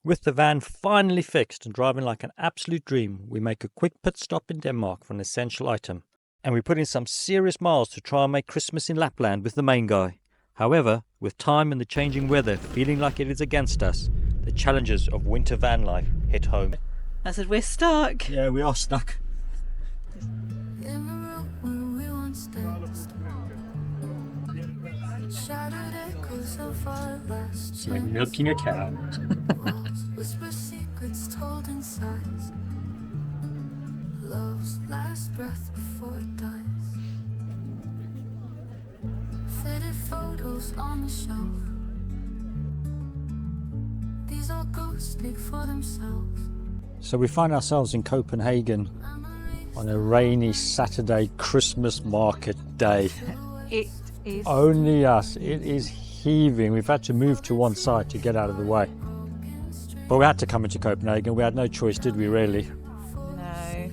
With the van finally fixed and driving like an absolute dream, we make a quick pit stop in Denmark for an essential item. And we put in some serious miles to try and make Christmas in Lapland with the main guy. However, with time and the changing weather feeling like it is against us, the challenges of winter van life hit home. I said, we're stuck. Yeah, we are stuck. It's like milking a cow. Whisper secrets told in sighs. Love's last breath before it dies. Faded photos on the shelf. These all ghosts speak for themselves. So we find ourselves in Copenhagen on a rainy Saturday Christmas market day. It is. Only us. It is heaving. We've had to move to one side to get out of the way. But we had to come into Copenhagen. We had no choice, did we, really? No.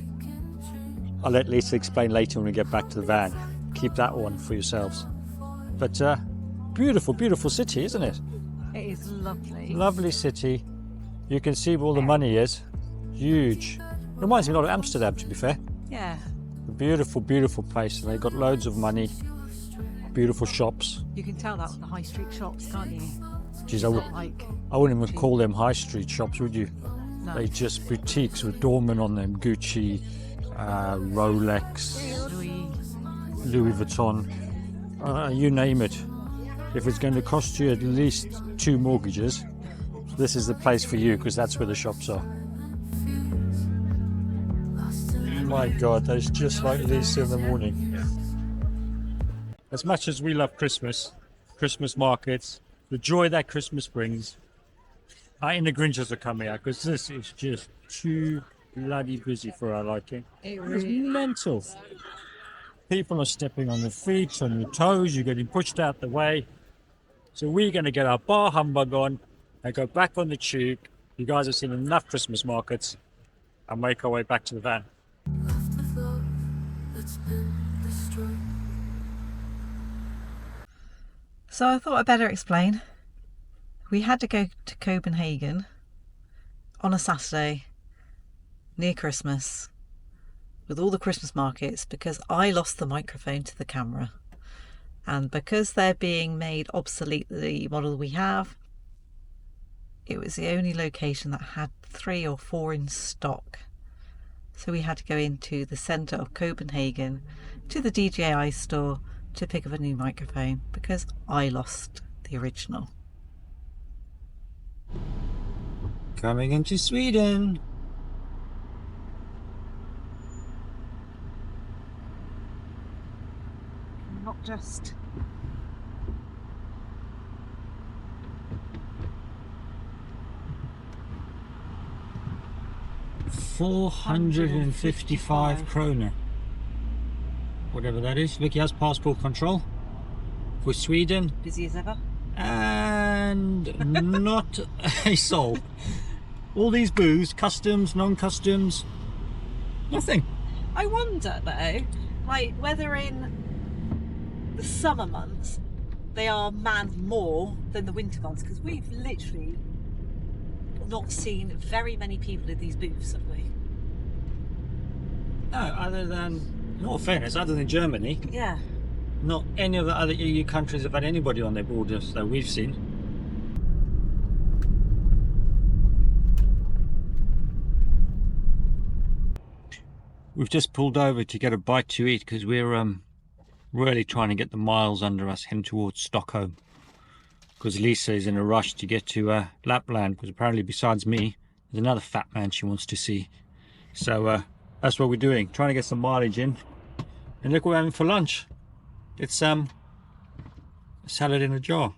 I'll let Lisa explain later when we get back to the van. Keep that one for yourselves. But beautiful, beautiful city, isn't it? It is lovely. Lovely city. You can see where all the money is. Huge. Reminds me a lot of Amsterdam, to be fair. Yeah. A beautiful, beautiful place. And they've got loads of money. Beautiful shops. You can tell that with the high street shops, can't you? Geez, I wouldn't even call them high street shops, would you? No. They're just boutiques with Dorman on them. Gucci, Rolex, Louis Vuitton, you name it. If it's going to cost you at least 2 mortgages, this is the place for you, because that's where the shops are. Oh my God, that's just like Lisa in the morning. As much as we love Christmas, Christmas markets, the joy that Christmas brings, our inner Grinches are coming out, because this is just too bloody busy for our liking. It's mental. People are stepping on their feet, on your toes, you're getting pushed out the way. So we're going to get our bar humbug on and go back on the tube. You guys have seen enough Christmas markets and make our way back to the van. So I thought I'd better explain. We had to go to Copenhagen on a Saturday near Christmas with all the Christmas markets because I lost the microphone to the camera. And because they're being made obsolete, the model we have, it was the only location that had 3 or 4 in stock. So we had to go into the centre of Copenhagen to the DJI store to pick up a new microphone because I lost the original. Coming into Sweden. Not just 455 kroner. Whatever that is. Vicky has passport control for Sweden. busy as ever. And not a soul. All these booths, customs, non-customs, nothing. I wonder though, like whether in the summer months they are manned more than the winter months, because we've literally not seen very many people in these booths, have we? No, other than, in all fairness, other than Germany, Yeah. not any of the other EU countries have had anybody on their borders that we've seen. We've just pulled over to get a bite to eat because we're really trying to get the miles under us heading towards Stockholm. Because Lisa is in a rush to get to Lapland, because apparently besides me, there's another fat man she wants to see. So that's what we're doing, trying to get some mileage in. And look what we're having for lunch. It's a salad in a jar.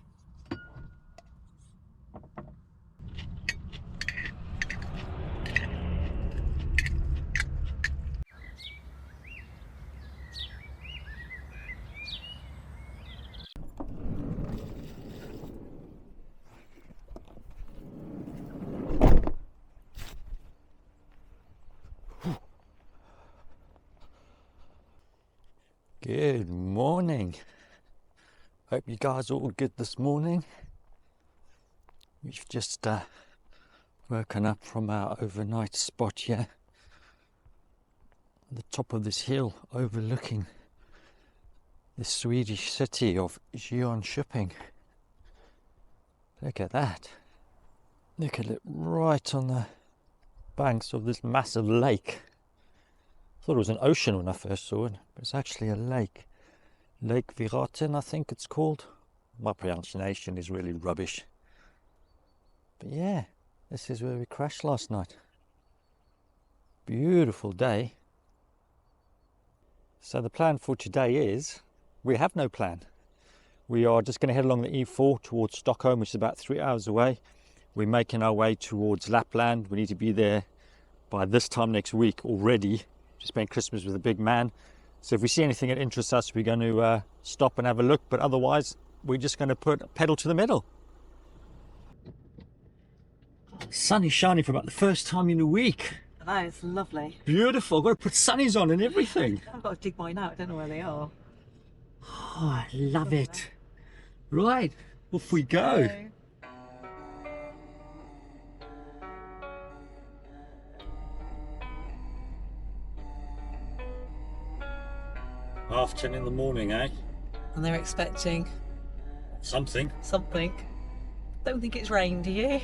Good morning. Hope you guys are all good this morning. We've just Woken up from our overnight spot here at the top of this hill overlooking the Swedish city of Jönköping. Look at that. Look at it right on the banks of this massive lake. I thought it was an ocean when I first saw it, but it's actually a lake. Lake Viraten, I think it's called. My pronunciation is really rubbish. But yeah, this is where we crashed last night. Beautiful day. So the plan for today is, we have no plan. We are just going to head along the E4 towards Stockholm, which is about 3 hours away. We're making our way towards Lapland. We need to be there by this time next week already to spend Christmas with a big man. So if we see anything that interests us, we're going to stop and have a look. But otherwise, we're just going to put pedal to the metal. Sun is shining for about the first time in a week. I know, it's lovely. Beautiful. I've got to put sunnies on and everything. I've got to dig mine out. I don't know where they are. Oh, I love it. Right, off we go. Half 10 in the morning, eh? And they're expecting Something. something. Don't think it's rain, do you?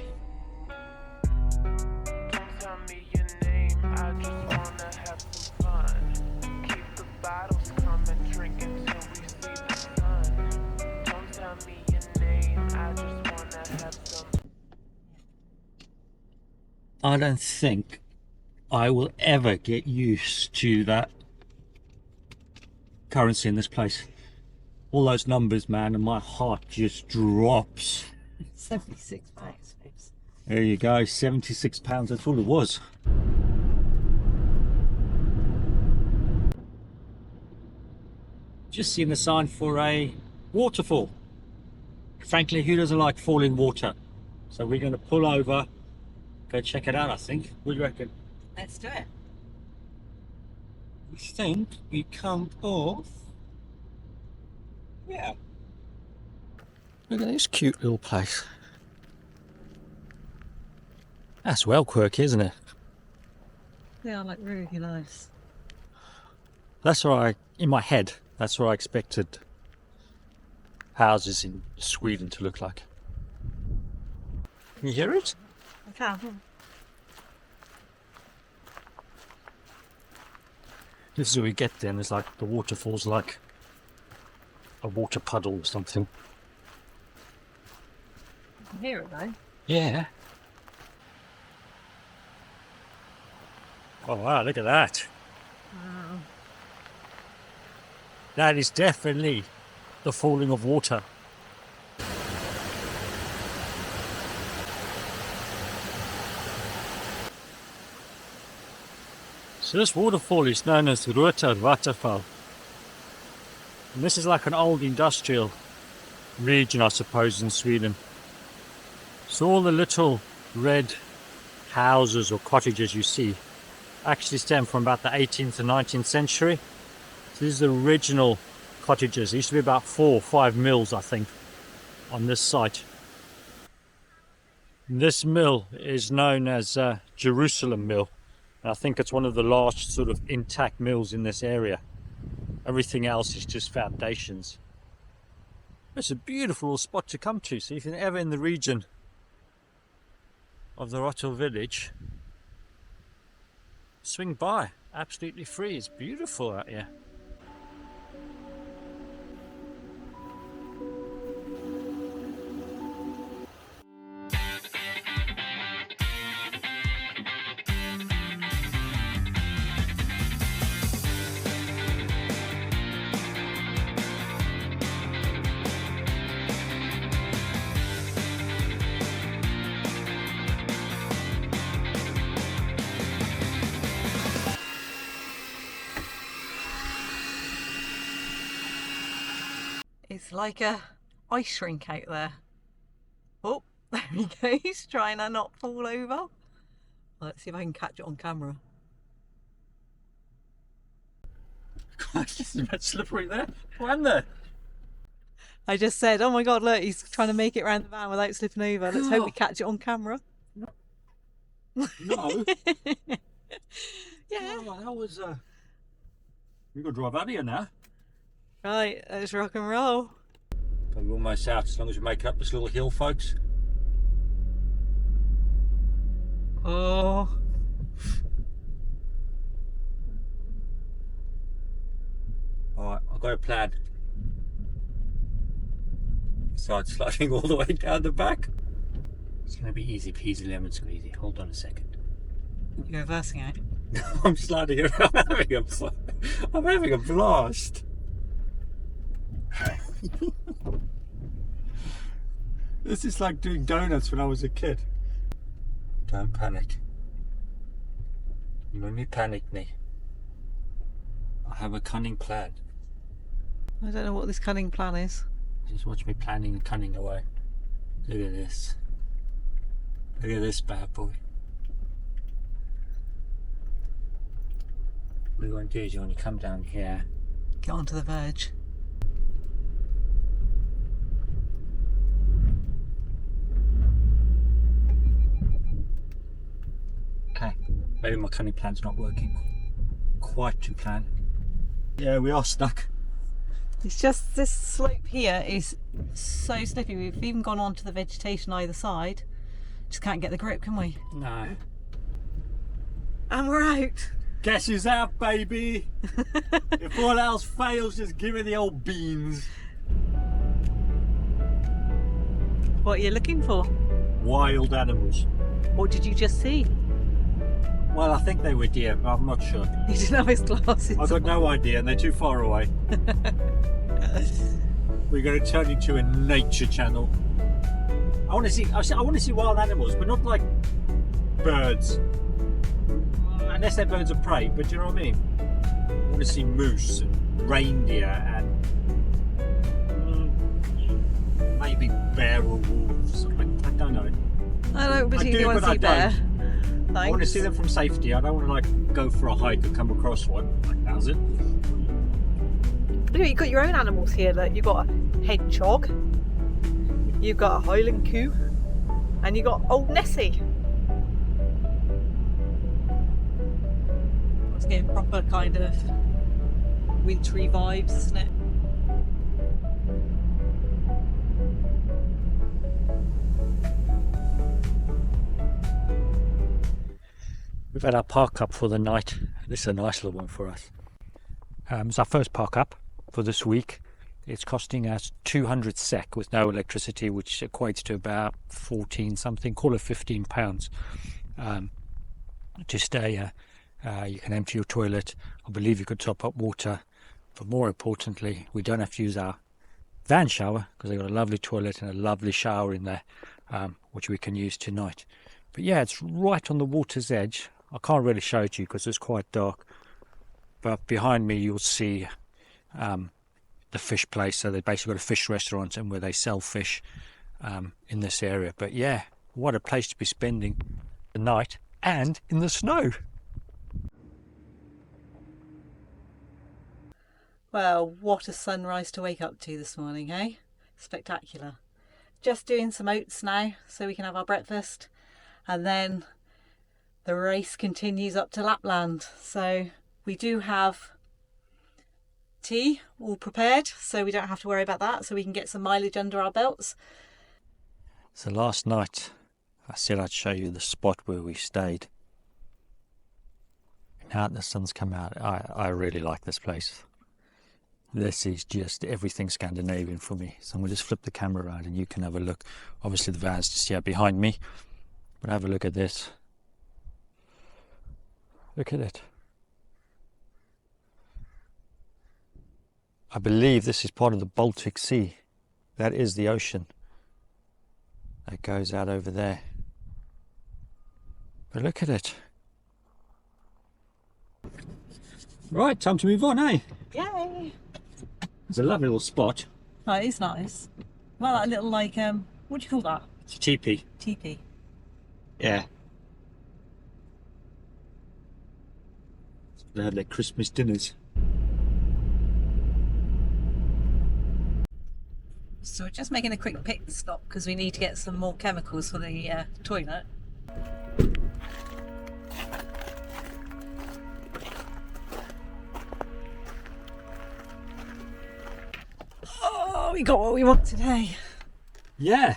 Don't tell me your name, I just wanna have some fun. Keep the bottles coming, drink until we see the sun. Don't tell me your name, I just wanna have some. I don't think I will ever get used to that currency in this place. All those numbers, man, and my heart just drops. 76 bags, babes. There you go, £76, that's all it was. Just seen the sign for a waterfall. Frankly, who doesn't like falling water? So we're going to pull over, go check it out, I think. What do you reckon? Let's do it. I think we come off. Yeah. Look at this cute little place. That's well quirky, isn't it? They are like really nice. That's what in my head, that's what I expected houses in Sweden to look like. Can you hear it? I can. This is where we get then, it's like the waterfall's like a water puddle or something. I can hear it though. Yeah. Oh wow, look at that. Wow. That is definitely the falling of water. So this waterfall is known as Röta Waterfall. And this is like an old industrial region, I suppose, in Sweden. So all the little red houses or cottages you see actually stem from about the 18th and 19th century. So these are the original cottages. There used to be about 4 or 5 mills, I think, on this site. This mill is known as Jerusalem Mill. And I think it's one of the last sort of intact mills in this area. Everything else is just foundations. It's a beautiful little spot to come to. So if you're ever in the region of the Rotterdam village, swing by. Absolutely free. It's beautiful out here. It's like a ice rink out there. Oh, there he goes, trying to not fall over. Let's see if I can catch it on camera. It's a bit slippery there. When there? I just said, oh my god, look, he's trying to make it around the van without slipping over. Let's hope we catch it on camera. No. Yeah. Oh, that was we got to drive out of here now. Right, let's rock and roll. But we're almost out as long as we make up this little hill, folks. Oh. Alright, I've got a plan. Side sliding all the way down the back. It's going to be easy peasy lemon squeezy. Hold on a second. You're reversing out. I'm sliding around. I'm having a blast. This is like doing donuts when I was a kid. Don't panic. You made me panic, me. I have a cunning plan. I don't know what this cunning plan is. Just watch me planning and cunning away. Look at this. Look at this bad boy. What you want to do is you want to come down here. Get onto the verge. Okay. Maybe my cunning plan's not working quite to plan. Yeah, we are stuck. It's just this slope here is so slippy. We've even gone onto the vegetation either side. Just can't get the grip, can we? No. And we're out. Guess who's out, baby? If all else fails, just give me the old beans. What are you looking for? Wild animals. What did you just see? Well, I think they were deer, but I'm not sure. He didn't have his glasses I've got no idea, and they're too far away. We're going to turn into a nature channel. I want to see wild animals, but not like birds. Unless they're birds of prey, but do you know what I mean? I want to see moose and reindeer and maybe bear or wolves. I don't know. I don't I particularly do, want but to I see bear. don't. I want to see them from safety. I don't want to like go for a hike and come across one. Like, how's it? Anyway, you've got your own animals here. Look, you've got a hedgehog, you've got a Highland coo, and you've got old Nessie. It's getting proper kind of wintry vibes, isn't it? We've had our park up for the night. This is a nice little one for us. It's our first park up for this week. It's costing us 200 sek with no electricity, which equates to about 14 something, call it £15 to stay here. You can empty your toilet. I believe you could top up water. But more importantly, we don't have to use our van shower because they've got a lovely toilet and a lovely shower in there, which we can use tonight. But yeah, it's right on the water's edge. I can't really show it to you because it's quite dark. But behind me you'll see the fish place. So they've basically got a fish restaurant and where they sell fish in this area. But yeah, what a place to be spending the night and in the snow. Well, what a sunrise to wake up to this morning, eh? Spectacular. Just doing some oats now so we can have our breakfast, and then the race continues up to Lapland. So we do have tea all prepared, so we don't have to worry about that, so we can get some mileage under our belts. So last night I said I'd show you the spot where we stayed. Now that the sun's come out, I really like this place. This is just everything Scandinavian for me. So I'm going to just flip the camera around and you can have a look. Obviously the van's just here behind me, but have a look at this. Look at it. I believe this is part of the Baltic Sea. That is the ocean that goes out over there. But look at it. Right, time to move on, eh? Yay! It's a lovely little spot. Oh, it is nice. Well, that little like, what do you call that? It's a teepee. Teepee. Yeah. They have their Christmas dinners. So we're just making a quick pit stop because we need to get some more chemicals for the toilet. we got what we want today. Yeah.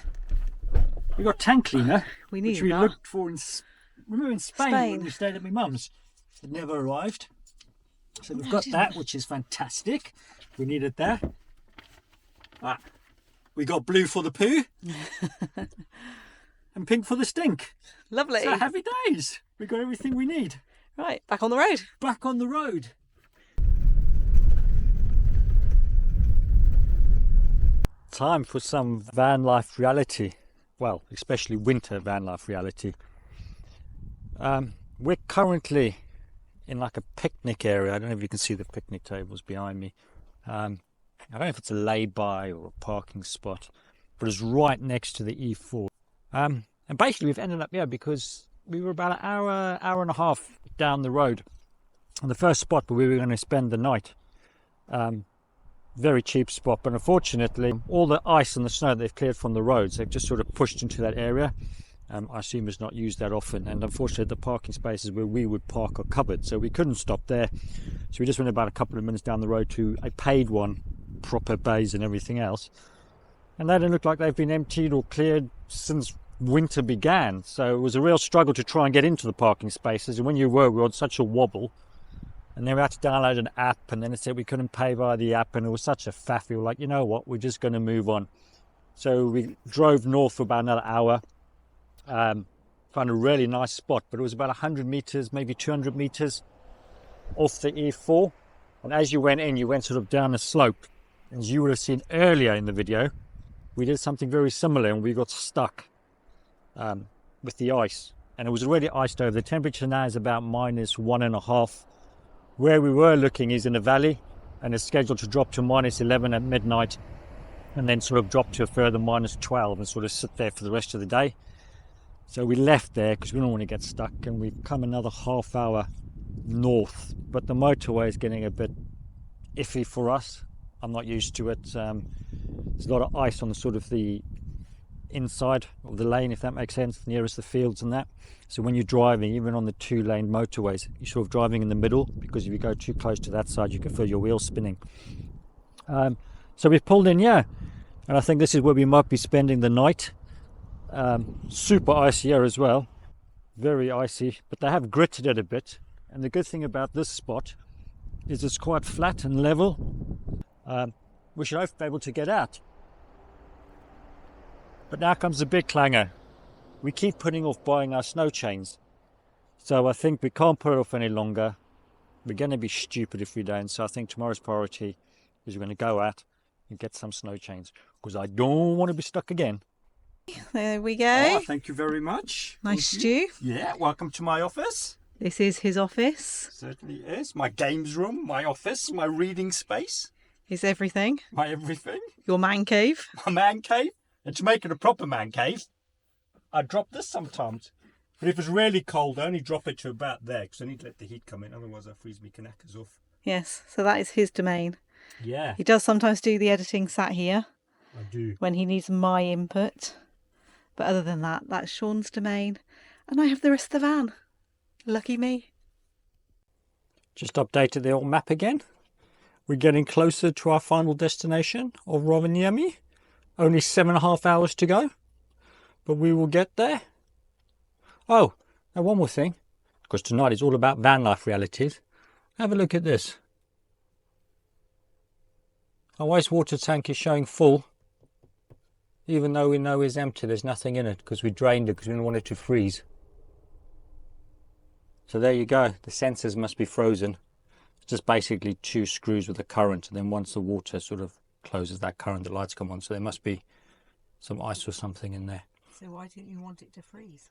We got tank cleaner, We which need we that. looked for in remember in Spain when Spain. we stayed at my mum's. It never arrived. So we've No, got didn't that, it? which is fantastic. We needed that. Ah, we got blue for the poo. And pink for the stink. Lovely. So happy days. We got everything we need. Right, back on the road. Back on the road. Time for some van life reality. Well, especially winter van life reality. We're currently in like a picnic area. I don't know if you can see the picnic tables behind me. I don't know if it's a lay-by or a parking spot, but it's right next to the E4. And basically we've ended up here because we were about an hour and a half down the road on the first spot where we were going to spend the night. Very cheap spot, but unfortunately all the ice and the snow they've cleared from the roads, they've just sort of pushed into that area. I assume it's not used that often, and unfortunately the parking spaces where we would park are covered, so we couldn't stop there. So we just went about a couple of minutes down the road to a paid one, proper bays and everything else, and they don't look like they've been emptied or cleared since winter began. So it was a real struggle to try and get into the parking spaces, and when you were, we were on such a wobble. And then we had to download an app, and then it said we couldn't pay via the app, and it was such a faff. We were like, you know what, we're just going to move on. So we drove north for about another hour, found a really nice spot, but it was about 100 meters, maybe 200 meters off the E4. And as you went in, you went sort of down a slope. As you would have seen earlier in the video, we did something very similar, and we got stuck with the ice. And it was already iced over. The temperature now is about -1.5. Where we were looking is in a valley, and it's scheduled to drop to -11 at midnight, and then sort of drop to a further -12 and sort of sit there for the rest of the day. So we left there because we don't want to get stuck, and we've come another half hour north, but the motorway is getting a bit iffy for us. I'm not used to it. There's a lot of ice on the sort of the inside of the lane, if that makes sense, nearest the fields and that. So when you're driving, even on the 2-lane motorways, you're sort of driving in the middle, because if you go too close to that side, you can feel your wheels spinning. So we've pulled in here, and I think this is where we might be spending the night. Super icy here as well, very icy, but they have gritted it a bit. And the good thing about this spot is it's quite flat and level. We should hope to be able to get out. But now comes the big clanger. We keep putting off buying our snow chains. So I think we can't put it off any longer. We're going to be stupid if we don't. So I think tomorrow's priority is we're going to go out and get some snow chains, because I don't want to be stuck again. There we go. Oh, thank you very much. Nice Thank you. stew. Yeah, welcome to my office. This is his office. Certainly is. My games room, my office, my reading space, His everything. my everything, Your man cave. my man cave. And to make it a proper man cave, I drop this sometimes. But if it's really cold, I only drop it to about there, because I need to let the heat come in, otherwise I'll freeze me knackers off. Yes, so that is his domain. Yeah, He does sometimes do the editing sat here I do. when he needs my input. But other than that, that's Sean's domain. And I have the rest of the van. Lucky me. Just updated the old map again. We're getting closer to our final destination of Rovaniemi. Only 7.5 hours to go, but we will get there. Oh, and one more thing, because tonight is all about van life realities. Have a look at this. Our wastewater tank is showing full, even though we know it's empty. There's nothing in it because we drained it because we didn't want it to freeze. So there you go. The sensors must be frozen. It's just basically 2 screws with a current, and then once the water sort of closes that current, the lights come on. So there must be some ice or something in there. So why didn't you want it to freeze?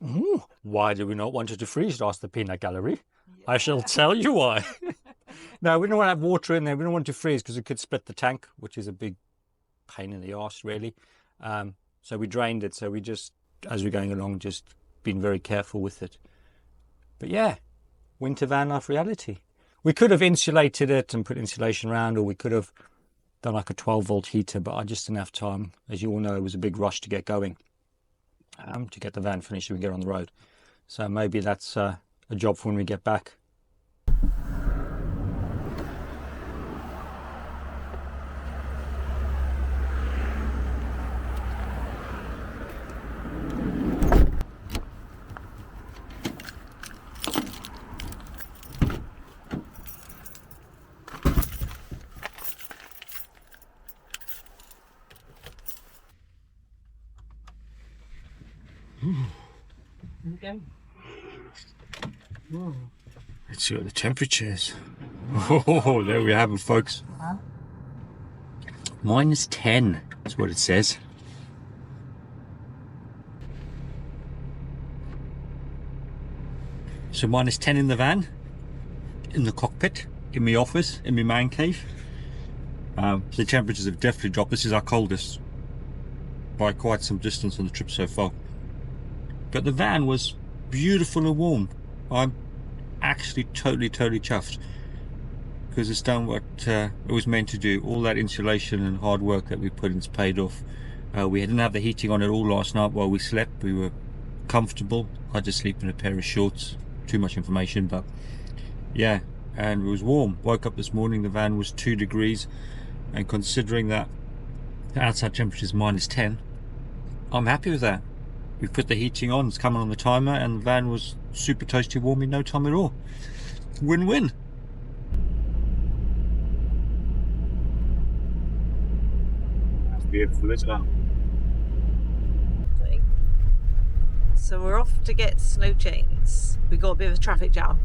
Ooh, why do we not want it to freeze? Asked the peanut gallery. I shall tell you why. No, we don't want to have water in there. We don't want it to freeze because it could split the tank, which is a big pain in the arse, really. So we drained it. So we just, as we're going along, just been very careful with it. But yeah, winter van life reality. We could have insulated it and put insulation around, or we could have done like a 12-volt heater, but I just didn't have time. As you all know, it was a big rush to get going, to get the van finished so we can get on the road. So maybe that's a job for when we get back. Let's see what the temperature is. Oh, there we have it, folks. -10 is what it says. So -10 in the van, in the cockpit, in my office, in my man cave. The temperatures have definitely dropped. This is our coldest by quite some distance on the trip so far. But the van was beautiful and warm. I'm actually totally chuffed because it's done what it was meant to do. All that insulation and hard work that we put in's paid off. We didn't have the heating on at all last night while we slept. We were comfortable. I had to sleep in a pair of shorts. Too much information, but yeah, and it was warm. Woke up this morning, the van was 2 degrees, and considering that the outside temperature is -10, I'm happy with that. We put the heating on, it's coming on the timer, and the van was super toasty warm in no time at all. Win-win. That's beautiful, isn't it? So we're off to get snow chains. We got a bit of a traffic jam.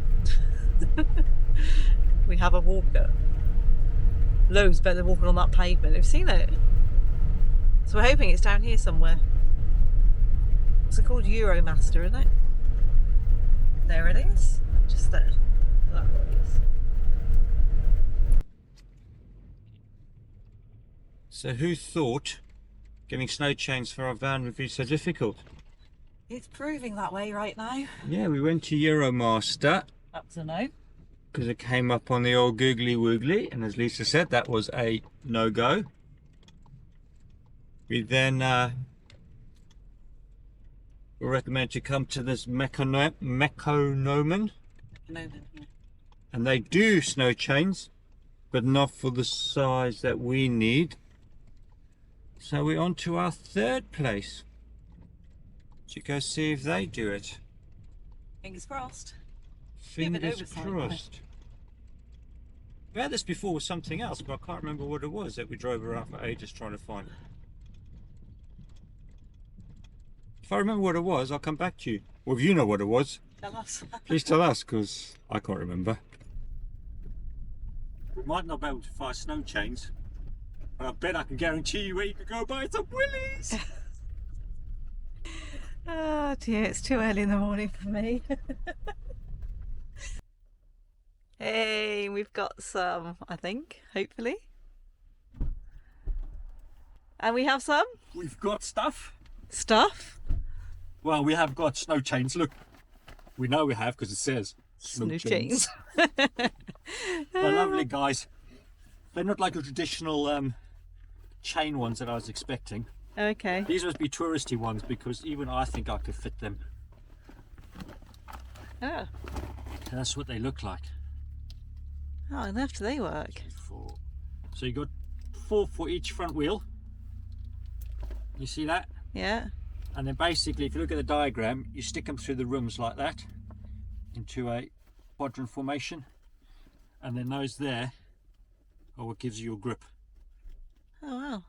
We have a walker. Loads better than walking on that pavement. Have you seen it? So we're hoping it's down here somewhere. What's it called? Euromaster, isn't it? There it is. Just there. That one is. So who thought getting snow chains for our van would be so difficult? It's proving that way right now. Yeah, we went to Euromaster That's a no. because it came up on the old googly woogly, and as Lisa said, that was a no-go. We then were recommended to come to this Mekonomen, and they do snow chains, but not for the size that we need. So we're on to our third place to go see if they do it. Fingers crossed. Fingers crossed. We had this before with something else, but I can't remember what it was that we drove around for ages trying to find. If I remember what it was, I'll come back to you. Or if you know what it was, Tell us. please tell us, because I can't remember. We might not be able to find snow chains, but I bet I can guarantee you where you could go buy some willies. Oh dear, it's too early in the morning for me. Hey, we've got some, I think, hopefully. And we have some We've got stuff. stuff. Well, we have got snow chains. Look, we know we have because it says Snow chains. They're lovely, guys. They're not like the traditional chain ones that I was expecting. Okay. These must be touristy ones because even I think I could fit them. Oh. And that's what they look like. Oh, and after they work. 4. So you got 4 for each front wheel. You see that? Yeah. And then basically, if you look at the diagram, you stick them through the rooms like that into a quadrant formation, and then those there are what gives you your grip. Oh wow.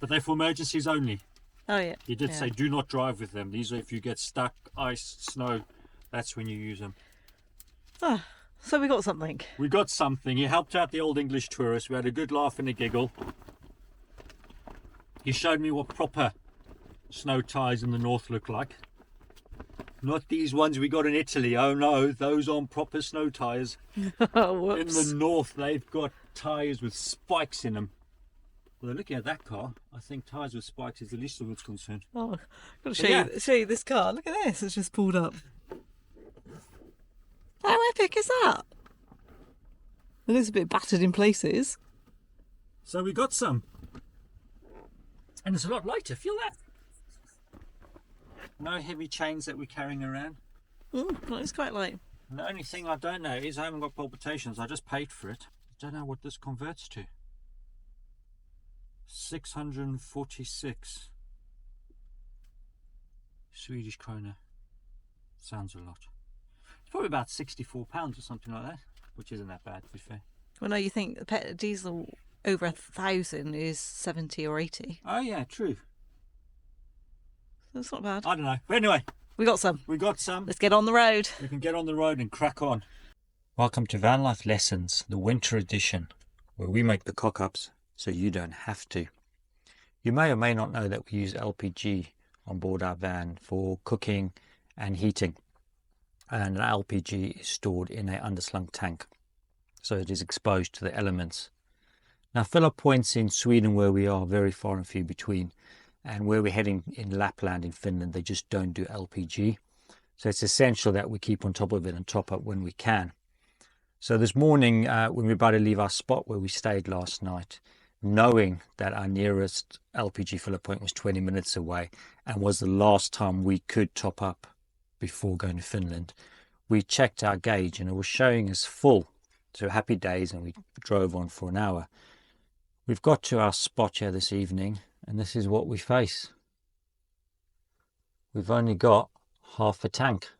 But they're for emergencies only. Oh yeah. You did Yeah. say do not drive with them. These are if you get stuck, ice, snow, that's when you use them. Oh, so we got something. We got something. He helped out the old English tourist. We had a good laugh and a giggle. He showed me what proper snow tyres in the north look like. Not these ones we got in Italy. Oh no, those aren't proper snow tyres. Oh, In whoops. the north, they've got tyres with spikes in them. Well, looking at that car, I think tyres with spikes is the least of what's concerned. Oh, I've got to But yeah. show you this car. Look at this. It's just pulled up. How epic is that? It looks a bit battered in places. So we got some. And it's a lot lighter, feel that? No heavy chains that we're carrying around. That is quite light. And the only thing I don't know is I haven't got palpitations. I just paid for it. I don't know what this converts to. 646 Swedish krona. Sounds a lot. It's probably about £64 or something like that, which isn't that bad to be fair. Well, no, you think the pet diesel over 1,000 is 70 or 80. Oh yeah, true. That's not bad. I don't know. But anyway, We got some. We got some. Let's get on the road. We can get on the road and crack on. Welcome to Van Life Lessons, the winter edition, where we make the cock-ups so you don't have to. You may or may not know that we use LPG on board our van for cooking and heating. And an LPG is stored in an underslung tank, so it is exposed to the elements. Now, filler points in Sweden where we are very far and few between, and where we're heading in Lapland in Finland, they just don't do LPG. So it's essential that we keep on top of it and top up when we can. So this morning, when we're about to leave our spot where we stayed last night, knowing that our nearest LPG filler point was 20 minutes away and was the last time we could top up before going to Finland, we checked our gauge and it was showing us full. So happy days, and we drove on for an hour. We've got to our spot here this evening, and this is what we face. We've only got half a tank.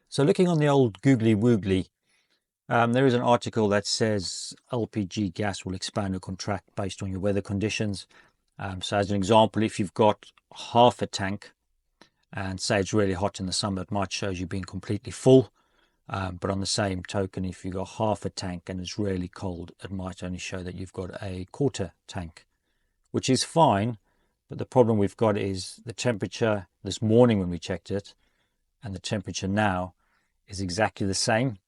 So looking on the old googly woogly, there is an article that says LPG gas will expand or contract based on your weather conditions. So as an example, if you've got half a tank and say it's really hot in the summer, it might show you being completely full. But on the same token, if you've got half a tank and it's really cold, it might only show that you've got a quarter tank, which is fine. But the problem we've got is the temperature this morning when we checked it and the temperature now is exactly the same.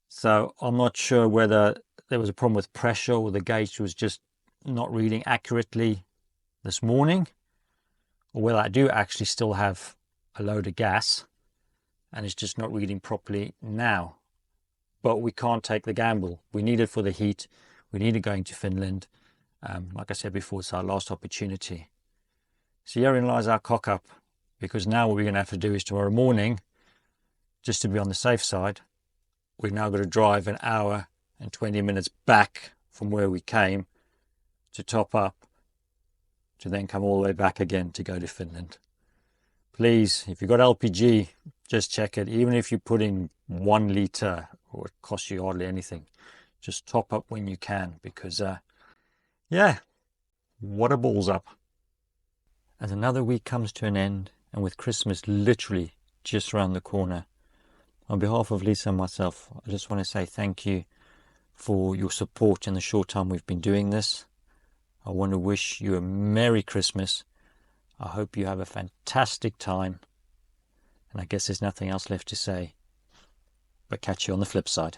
So I'm not sure whether there was a problem with pressure or the gauge was just not reading accurately this morning, or whether I do actually still have a load of gas and it's just not reading properly now. But we can't take the gamble. We need it for the heat. We need it going to Finland. Like I said before, it's our last opportunity. So herein lies our cock up, because now what we're going to have to do is tomorrow morning, just to be on the safe side, we've now got to drive an hour and 20 minutes back from where we came to top up, to then come all the way back again to go to Finland. Please, if you've got LPG, just check it. Even if you put in 1 litre, or it costs you hardly anything, just top up when you can, because yeah, what a balls up. As another week comes to an end, and with Christmas literally just around the corner, on behalf of Lisa and myself, I just want to say thank you for your support in the short time we've been doing this. I want to wish you a Merry Christmas. I hope you have a fantastic time. And I guess there's nothing else left to say, but catch you on the flip side.